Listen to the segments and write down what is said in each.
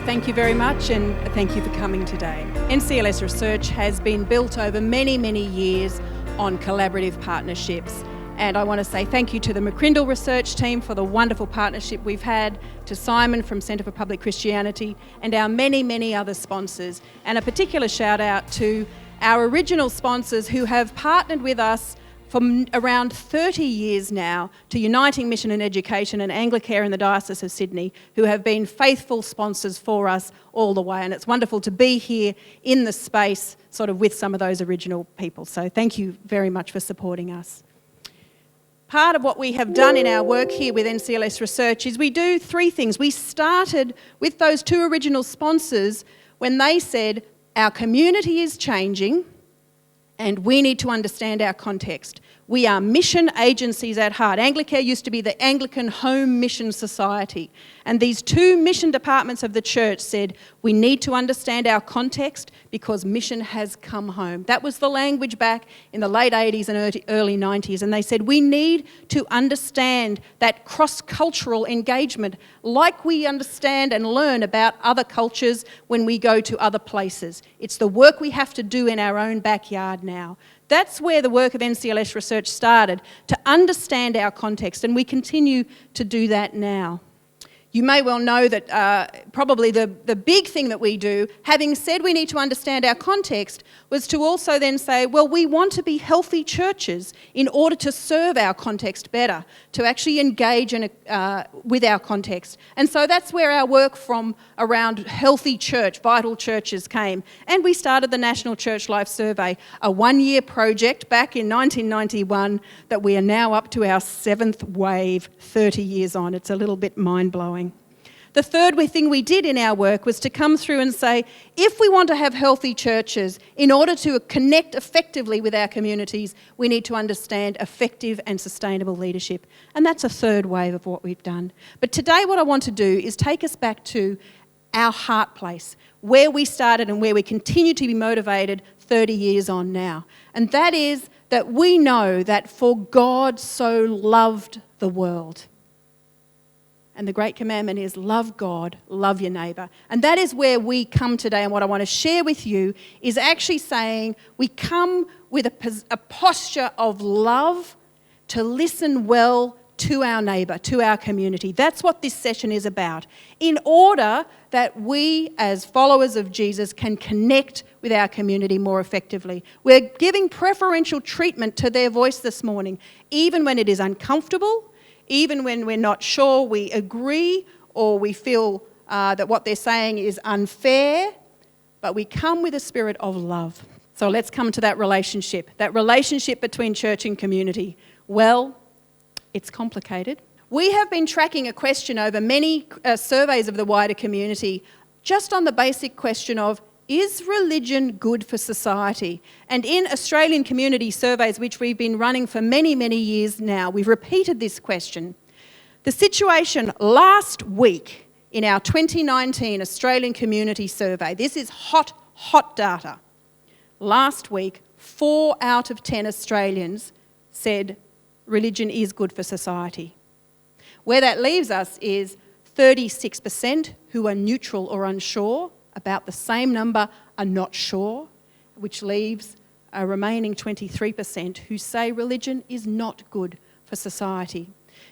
Thank you very much, and thank you for coming today. NCLS Research has been built over many, many years on collaborative partnerships. And I want to say thank you to the McCrindle research team for the wonderful partnership we've had, to Simon from Centre for Public Christianity, and our many, many other sponsors. And a particular shout out to our original sponsors who have partnered with us for around 30 years now, to Uniting Mission and Education and Anglicare in the Diocese of Sydney, who have been faithful sponsors for us all the way. And it's wonderful to be here in the space sort of with some of those original people. So thank you very much for supporting us. Part of what we have done in our work here with NCLS Research is we do three things. We started with those two original sponsors when they said, our community is changing and we need to understand our context. We are mission agencies at heart. Anglicare used to be the Anglican Home Mission Society. And these two mission departments of the church said, we need to understand our context because mission has come home. That was the language back in the late 80s and early 90s. And they said, we need to understand that cross-cultural engagement like we understand and learn about other cultures when we go to other places. It's the work we have to do in our own backyard now. That's where the work of NCLS Research started, to understand our context, and we continue to do that now. You may well know that probably the big thing that we do, having said we need to understand our context, was to also then say, well, we want to be healthy churches in order to serve our context better, to actually engage with our context. And so that's where our work from around healthy church, vital churches came. And we started the National Church Life Survey, a one-year project back in 1991 that we are now up to our 7th wave, 30 years on. It's a little bit mind-blowing. The third thing we did in our work was to come through and say, if we want to have healthy churches, in order to connect effectively with our communities, we need to understand effective and sustainable leadership. And that's a third wave of what we've done. But today what I want to do is take us back to our heart place, where we started and where we continue to be motivated 30 years on now. And that is that we know that for God so loved the world. And the great commandment is love God, love your neighbour. And that is where we come today. And what I want to share with you is actually saying we come with a posture of love to listen well to our neighbour, to our community. That's what this session is about. In order that we, as followers of Jesus, can connect with our community more effectively. We're giving preferential treatment to their voice this morning, even when it is uncomfortable, even when we're not sure we agree or we feel that what they're saying is unfair, but we come with a spirit of love. So let's come to that relationship between church and community. Well, it's complicated. We have been tracking a question over many surveys of the wider community just on the basic question of, is religion good for society? And in Australian community surveys, which we've been running for many, many years now, we've repeated this question. The situation last week in our 2019 Australian community survey, this is hot data. Last week, 4 out of 10 Australians said religion is good for society. Where that leaves us is 36% who are neutral or unsure. About the same number are not sure, which leaves a remaining 23% who say religion is not good for society.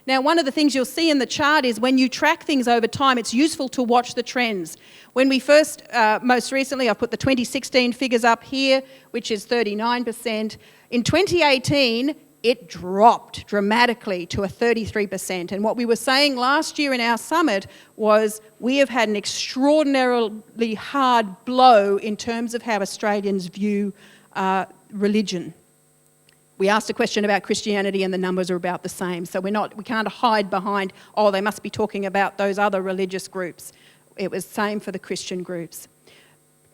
Now, one of the things you'll see in the chart is when you track things over time, it's useful to watch the trends. When we first, most recently, I've put the 2016 figures up here, which is 39%. In 2018, it dropped dramatically to a 33%. And what we were saying last year in our summit was we have had an extraordinarily hard blow in terms of how Australians view religion. We asked a question about Christianity and the numbers are about the same. So we can't hide behind, oh, they must be talking about those other religious groups. It was the same for the Christian groups.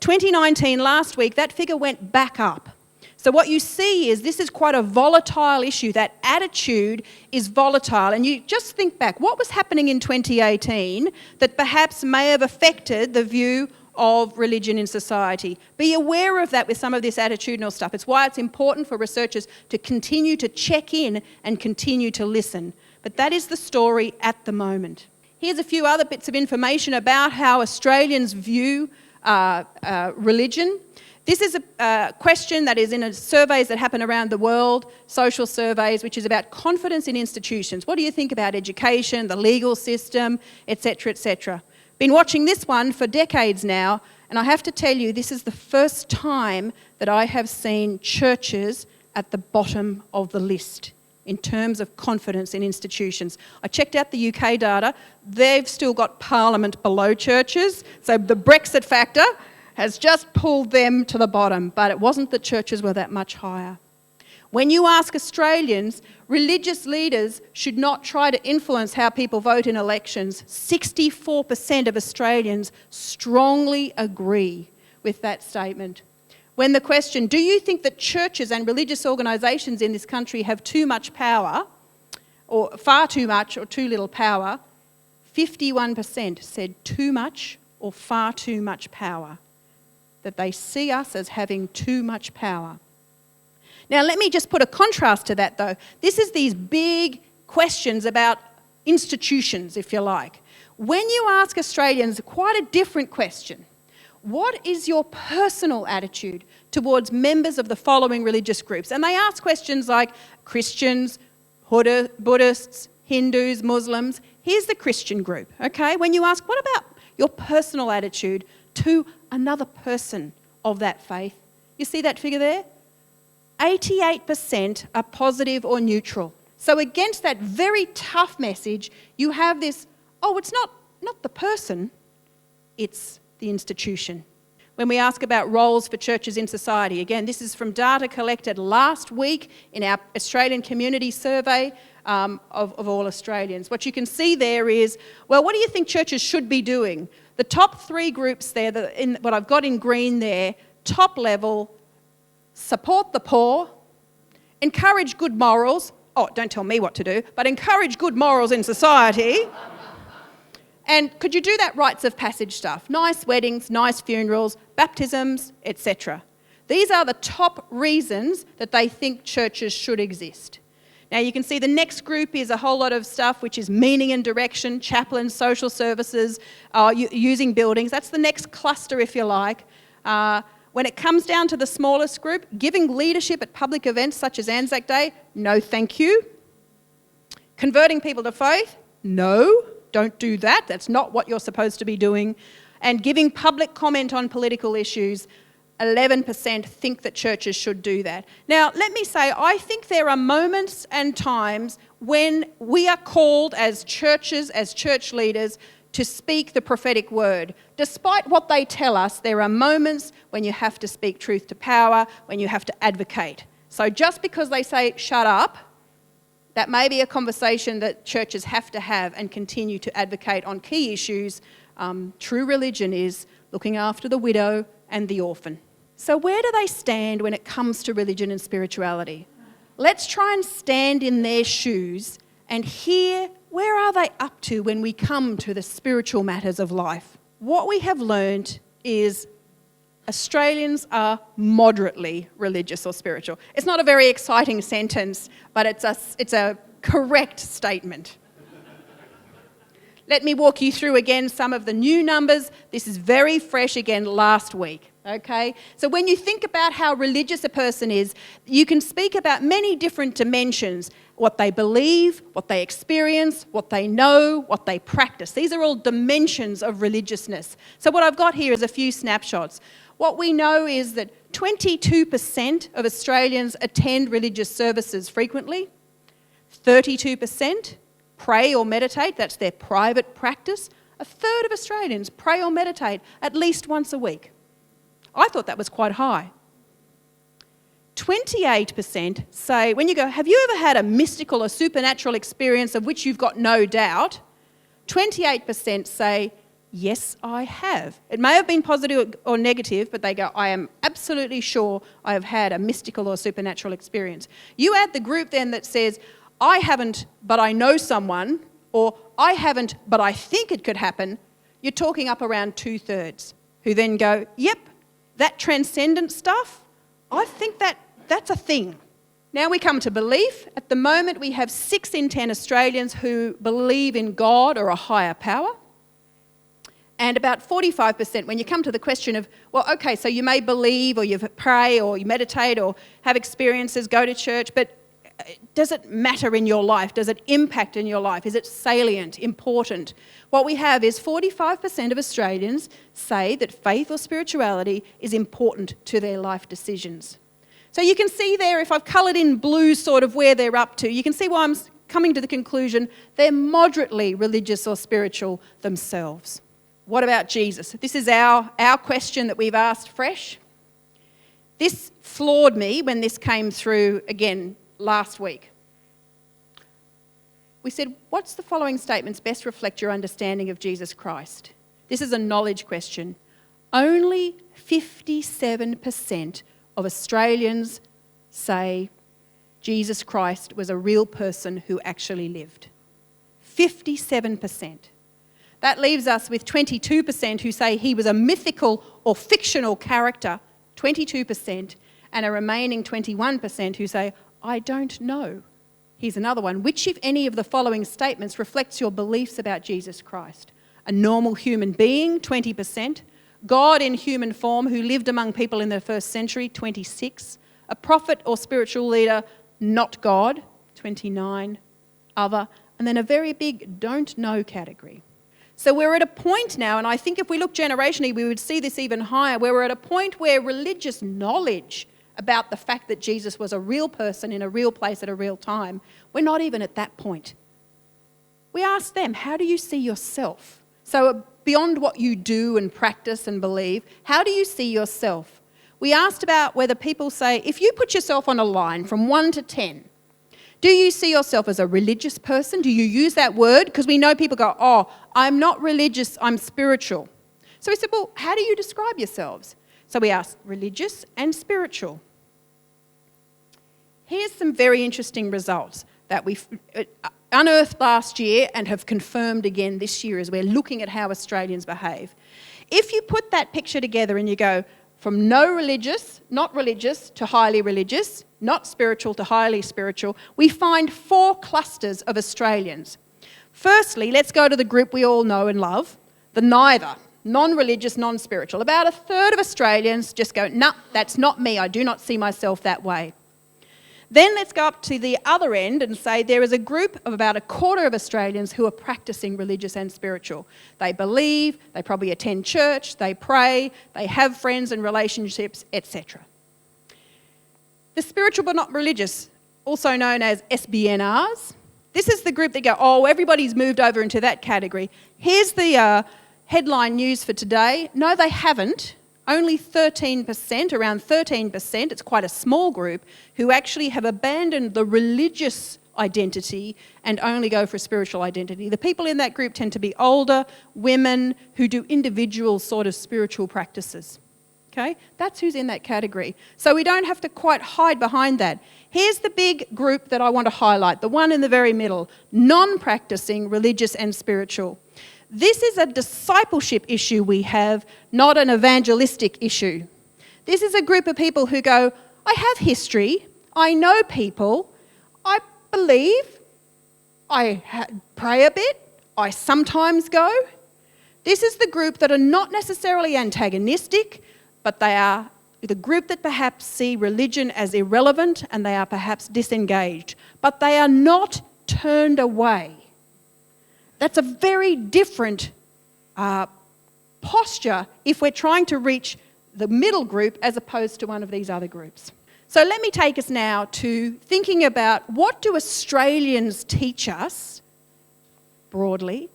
2019, last week, that figure went back up. So what you see is this is quite a volatile issue. That attitude is volatile. And you just think back, what was happening in 2018 that perhaps may have affected the view of religion in society? Be aware of that with some of this attitudinal stuff. It's why it's important for researchers to continue to check in and continue to listen. But that is the story at the moment. Here's a few other bits of information about how Australians view religion. This is a question that is in surveys that happen around the world, social surveys, which is about confidence in institutions. What do you think about education, the legal system, etc., etc.? Been watching this one for decades now, and I have to tell you, this is the first time that I have seen churches at the bottom of the list in terms of confidence in institutions. I checked out the UK data. They've still got Parliament below churches, so the Brexit factor has just pulled them to the bottom, but it wasn't that churches were that much higher. When you ask Australians, religious leaders should not try to influence how people vote in elections. 64% of Australians strongly agree with that statement. When the question, do you think that churches and religious organisations in this country have too much power, or far too much or too little power, 51% said too much or far too much power, that they see us as having too much power. Now, let me just put a contrast to that, though. This is these big questions about institutions, if you like. When you ask Australians quite a different question, what is your personal attitude towards members of the following religious groups? And they ask questions like Christians, Buddhists, Hindus, Muslims. Here's the Christian group, okay? When you ask, what about your personal attitude to another person of that faith? You see that figure there? 88% are positive or neutral. So against that very tough message, you have this, oh, it's not the person, it's the institution. When we ask about roles for churches in society, again, this is from data collected last week in our Australian Community Survey of all Australians. What you can see there is, well, what do you think churches should be doing? The top three groups there, what I've got in green there, top level, support the poor, encourage good morals, oh, don't tell me what to do, but encourage good morals in society. And could you do that rites of passage stuff? Nice weddings, nice funerals, baptisms, etc. These are the top reasons that they think churches should exist. Now you can see the next group is a whole lot of stuff which is meaning and direction, chaplains, social services, using buildings. That's the next cluster, if you like. When it comes down to the smallest group, giving leadership at public events such as Anzac Day, no thank you. Converting people to faith, no. Don't do that. That's not what you're supposed to be doing. And giving public comment on political issues, 11% think that churches should do that. Now, let me say, I think there are moments and times when we are called as churches, as church leaders, to speak the prophetic word. Despite what they tell us, there are moments when you have to speak truth to power, when you have to advocate. So just because they say, shut up, that may be a conversation that churches have to have and continue to advocate on key issues. True religion is looking after the widow and the orphan. So where do they stand when it comes to religion and spirituality? Let's try and stand in their shoes and hear where are they up to when we come to the spiritual matters of life. What we have learned is Australians are moderately religious or spiritual. It's not a very exciting sentence, but it's a correct statement. Let me walk you through again some of the new numbers. This is very fresh again last week, okay? So when you think about how religious a person is, you can speak about many different dimensions: what they believe, what they experience, what they know, what they practice. These are all dimensions of religiousness. So what I've got here is a few snapshots. What we know is that 22% of Australians attend religious services frequently, 32% pray or meditate, that's their private practice. A third of Australians pray or meditate at least once a week. I thought that was quite high. 28% say, when you go, have you ever had a mystical or supernatural experience of which you've got no doubt? 28% say, yes, I have. It may have been positive or negative, but they go, I am absolutely sure I have had a mystical or supernatural experience. You add the group then that says, I haven't, but I know someone, or I haven't, but I think it could happen, you're talking up around 2/3, who then go, yep, that transcendent stuff, I think that's a thing. Now we come to belief. At the moment, we have 6 in 10 Australians who believe in God or a higher power. And about 45%, when you come to the question of, well, okay, so you may believe or you pray or you meditate or have experiences, go to church, but does it matter in your life? Does it impact in your life? Is it salient, important? What we have is 45% of Australians say that faith or spirituality is important to their life decisions. So you can see there, if I've coloured in blue sort of where they're up to, you can see why I'm coming to the conclusion they're moderately religious or spiritual themselves. What about Jesus? This is our question that we've asked fresh. This floored me when this came through again last week. We said, what's the following statements best reflect your understanding of Jesus Christ? This is a knowledge question. Only 57% of Australians say Jesus Christ was a real person who actually lived. 57%. That leaves us with 22% who say he was a mythical or fictional character, 22%, and a remaining 21% who say, I don't know. Here's another one. Which, if any, of the following statements reflects your beliefs about Jesus Christ? A normal human being, 20%. God in human form who lived among people in the first century, 26%. A prophet or spiritual leader, not God, 29%. Other. And then a very big don't know category. So we're at a point now, and I think if we look generationally, we would see this even higher, where we're at a point where religious knowledge about the fact that Jesus was a real person in a real place at a real time, we're not even at that point. We asked them, how do you see yourself? So beyond what you do and practice and believe, how do you see yourself? We asked about whether people say, if you put yourself on a line from 1 to 10, do you see yourself as a religious person? Do you use that word? Because we know people go, oh, I'm not religious, I'm spiritual. So we said, well, how do you describe yourselves? So we asked religious and spiritual. Here's some very interesting results that we unearthed last year and have confirmed again this year as we're looking at how Australians behave. If you put that picture together and you go from no religious, not religious, to highly religious, not spiritual to highly spiritual, we find 4 clusters of Australians. Firstly, let's go to the group we all know and love, the neither, non-religious, non-spiritual. About a third of Australians just go, nah, that's not me, I do not see myself that way. Then let's go up to the other end and say there is a group of about a quarter of Australians who are practicing religious and spiritual. They believe, they probably attend church, they pray, they have friends and relationships, etc. The spiritual but not religious, also known as SBNRs, this is the group that go, oh, everybody's moved over into that category. Here's the headline news for today. No, they haven't. Only 13%, around 13%, it's quite a small group, who actually have abandoned the religious identity and only go for spiritual identity. The people in that group tend to be older, women who do individual sort of spiritual practices. Okay? That's who's in that category. So we don't have to quite hide behind that. Here's the big group that I want to highlight, the one in the very middle, non-practicing religious and spiritual. This is a discipleship issue we have, not an evangelistic issue. This is a group of people who go, I have history, I know people, I believe, I pray a bit, I sometimes go. This is the group that are not necessarily antagonistic, but they are the group that perhaps see religion as irrelevant and they are perhaps disengaged, but they are not turned away. That's a very different posture if we're trying to reach the middle group as opposed to one of these other groups. So let me take us now to thinking about what do Australians teach us, broadly,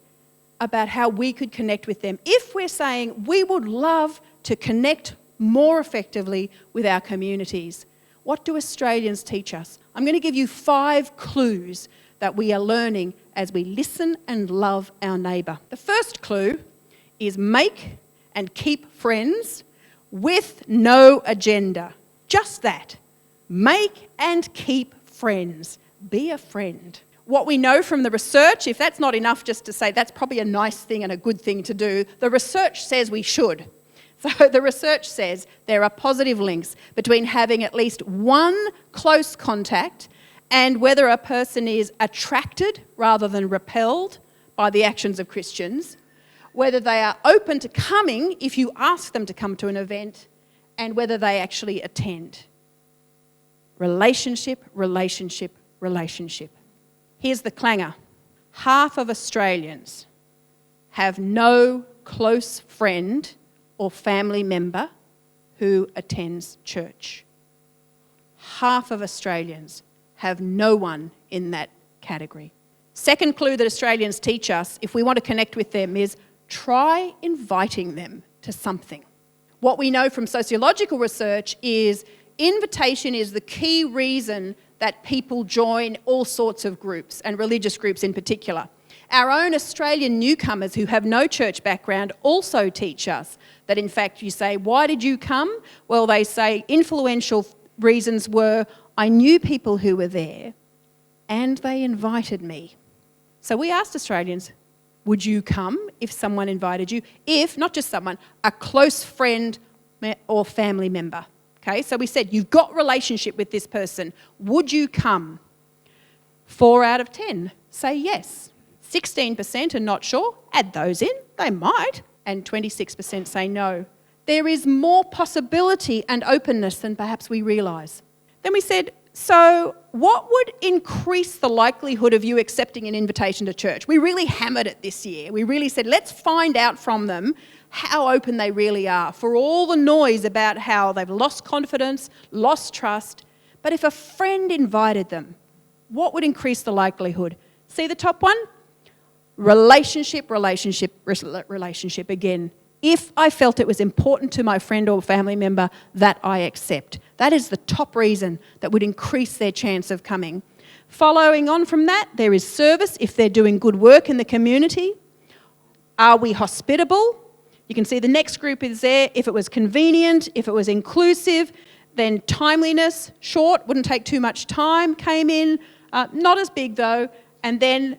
about how we could connect with them. If we're saying we would love to connect more effectively with our communities, what do Australians teach us? I'm going to give you 5 clues that we are learning as we listen and love our neighbour. The first clue is make and keep friends with no agenda. Just that. Make and keep friends. Be a friend. What we know from the research, if that's not enough just to say that's probably a nice thing and a good thing to do, the research says we should. So the research says there are positive links between having at least one close contact and whether a person is attracted rather than repelled by the actions of Christians, whether they are open to coming if you ask them to come to an event, and whether they actually attend. Relationship, relationship, relationship. Here's the clanger. Half of Australians have no close friend or family member who attends church. Half of Australians have no one in that category. Second clue that Australians teach us, if we want to connect with them, is try inviting them to something. What we know from sociological research is invitation is the key reason that people join all sorts of groups, and religious groups in particular. Our own Australian newcomers who have no church background also teach us that, in fact, you say, why did you come? Well, they say influential reasons were, I knew people who were there and they invited me. So we asked Australians, would you come if someone invited you? If, not just someone, a close friend or family member. Okay, so we said, you've got relationship with this person. Would you come? 4 out of 10 say yes. 16% are not sure. Add those in, they might. And 26% say no. There is more possibility and openness than perhaps we realise. Then we said, so what would increase the likelihood of you accepting an invitation to church? We really hammered it this year. We really said, let's find out from them how open they really are, for all the noise about how they've lost confidence, lost trust. But if a friend invited them, what would increase the likelihood? See the top one? Relationship, relationship, relationship again. If I felt it was important to my friend or family member, that I accept. That is the top reason that would increase their chance of coming. Following on from that, there is service, if they're doing good work in the community. Are we hospitable? You can see the next group is there. If it was convenient, if it was inclusive, then timeliness, short, wouldn't take too much time, came in. Not as big though. And then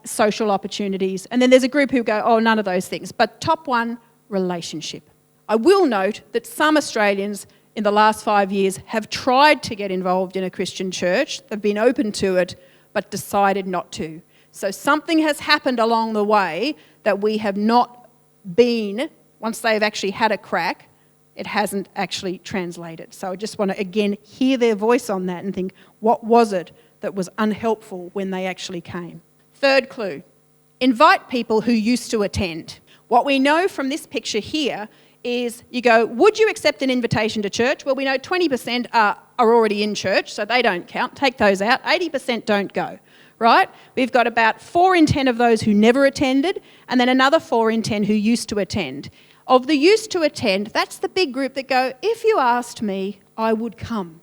social opportunities. And then there's a group who go, oh, none of those things. But top one, relationship. I will note that some Australians in the last 5 years have tried to get involved in a Christian church. They've been open to it, but decided not to. So something has happened along the way that we have not been, once they've actually had a crack, it hasn't actually translated. So I just want to, again, hear their voice on that and think, what was it that was unhelpful when they actually came? Third clue, invite people who used to attend. What we know from this picture here is you go, would you accept an invitation to church? Well, we know 20% are already in church, so they don't count. Take those out. 80% don't go, right? We've got about 4 in 10 of those who never attended, and then another 4 in 10 who used to attend. Of the used to attend, that's the big group that go, if you asked me, I would come.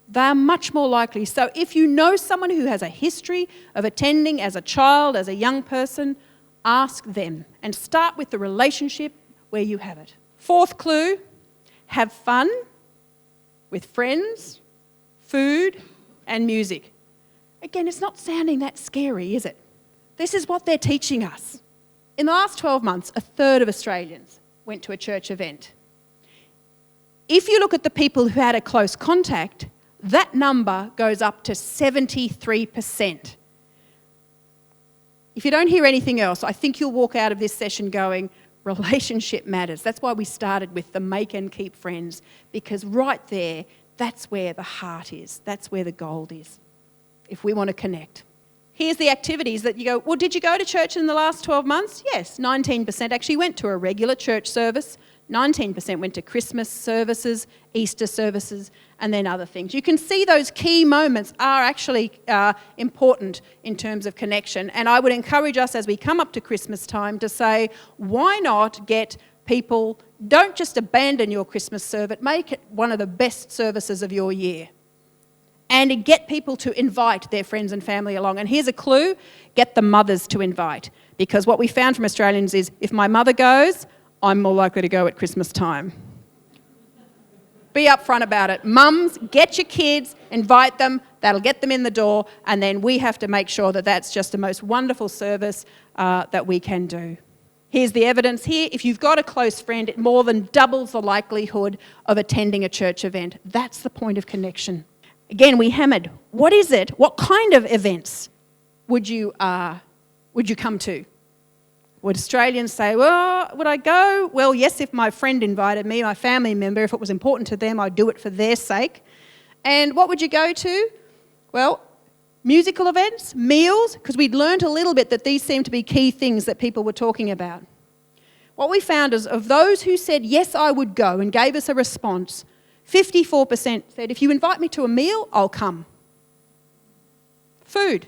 They're much more likely. So if you know someone who has a history of attending as a child, as a young person, ask them and start with the relationship where you have it. Fourth clue, have fun with friends, food and music. Again, it's not sounding that scary, is it? This is what they're teaching us. In the last 12 months, 1/3 of Australians went to a church event. If you look at the people who had a close contact, that number goes up to 73%. If you don't hear anything else, I think you'll walk out of this session going, relationship matters. That's why we started with the make and keep friends, because right there, that's where the heart is. That's where the gold is, if we want to connect. Here's the activities that you go, well, did you go to church in the last 12 months? Yes, 19% actually went to a regular church service. 19% went to Christmas services, Easter services, and then other things. You can see those key moments are actually important in terms of connection. And I would encourage us as we come up to Christmas time to say, why not get people, don't just abandon your Christmas service, make it one of the best services of your year. And get people to invite their friends and family along. And here's a clue, get the mothers to invite. Because what we found from Australians is, if my mother goes, I'm more likely to go at Christmas time. Be upfront about it. Mums, get your kids, invite them, that'll get them in the door, and then we have to make sure that that's just the most wonderful service that we can do. Here's the evidence here. If you've got a close friend, it more than doubles the likelihood of attending a church event. That's the point of connection. Again, we hammered, what is it? What kind of events would you come to? Would Australians say, well, would I go? Well, yes, if my friend invited me, my family member, if it was important to them, I'd do it for their sake. And what would you go to? Well, musical events, meals, because we'd learnt a little bit that these seemed to be key things that people were talking about. What we found is of those who said, yes, I would go and gave us a response, 54% said, if you invite me to a meal, I'll come. Food.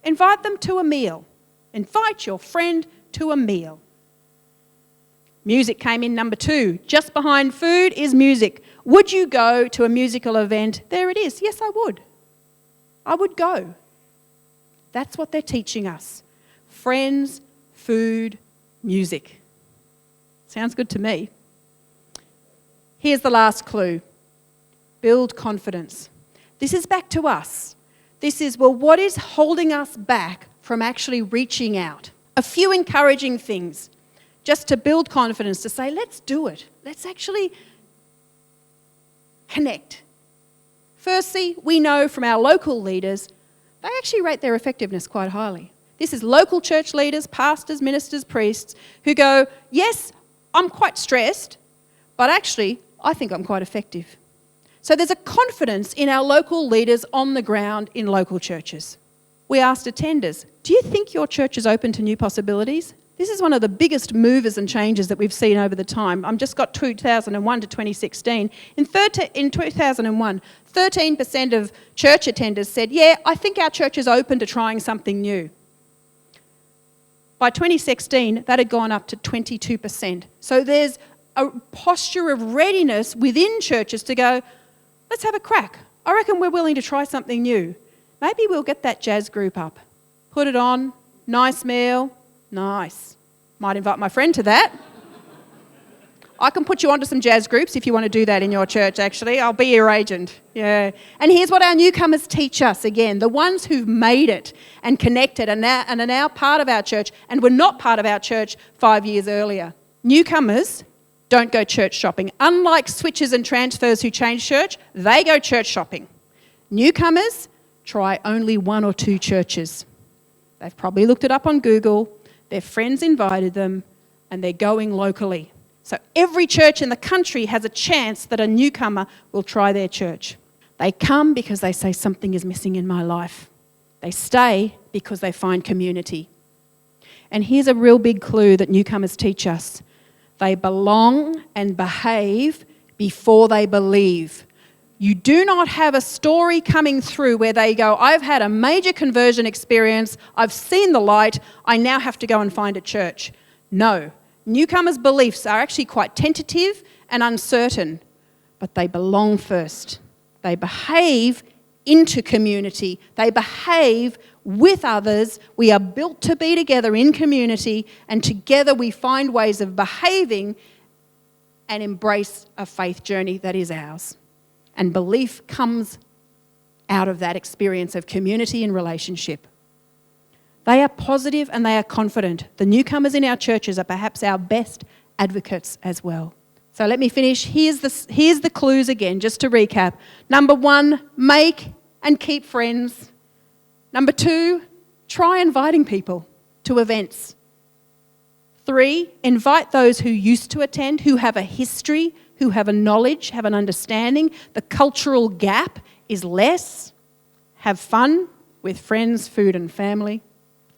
Invite them to a meal. Invite your friend to a meal. Music came in number 2. Just behind food is music. Would you go to a musical event? There it is. Yes, I would. I would go. That's what they're teaching us. Friends, food, music. Sounds good to me. Here's the last clue. Build confidence. This is back to us. This is, well, what is holding us back from actually reaching out? A few encouraging things just to build confidence, to say, let's do it. Let's actually connect. Firstly, we know from our local leaders, they actually rate their effectiveness quite highly. This is local church leaders, pastors, ministers, priests, who go, yes, I'm quite stressed, but actually, I think I'm quite effective. So there's a confidence in our local leaders on the ground in local churches. We asked attenders, do you think your church is open to new possibilities? This is one of the biggest movers and changes that we've seen over the time. I've just got 2001 to 2016. In 2001, 13% of church attenders said, yeah, I think our church is open to trying something new. By 2016, that had gone up to 22%. So there's a posture of readiness within churches to go, let's have a crack. I reckon we're willing to try something new. Maybe we'll get that jazz group up. Put it on, nice meal, nice. Might invite my friend to that. I can put you onto some jazz groups if you want to do that in your church, actually. I'll be your agent. Yeah. And here's what our newcomers teach us again. The ones who've made it and connected and are now part of our church and were not part of our church 5 years earlier. Newcomers don't go church shopping. Unlike switchers and transfers who change church, they go church shopping. Newcomers try only 1 or 2 churches. They've probably looked it up on Google, their friends invited them, and they're going locally. So every church in the country has a chance that a newcomer will try their church. They come because they say something is missing in my life. They stay because they find community. And here's a real big clue that newcomers teach us. They belong and behave before they believe. You do not have a story coming through where they go, I've had a major conversion experience, I've seen the light, I now have to go and find a church. No. Newcomers' beliefs are actually quite tentative and uncertain, but they belong first. They behave into community. They behave with others. We are built to be together in community, and together we find ways of behaving and embrace a faith journey that is ours. And belief comes out of that experience of community and relationship. They are positive and they are confident. The newcomers in our churches are perhaps our best advocates as well. So let me finish. Here's the clues again, just to recap. Number 1, make and keep friends. Number 2, try inviting people to events. 3, invite those who used to attend, who have a history, who have a knowledge, have an understanding. The cultural gap is less. Have fun with friends, food and family,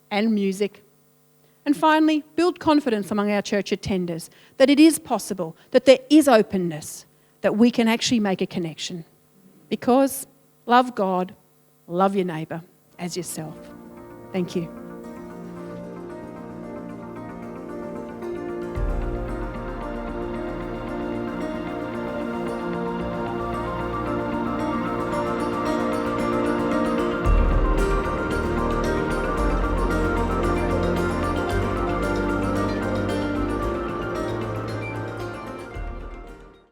and music. And finally, build confidence among our church attenders that it is possible, that there is openness, that we can actually make a connection. Because love God, love your neighbour as yourself. Thank you.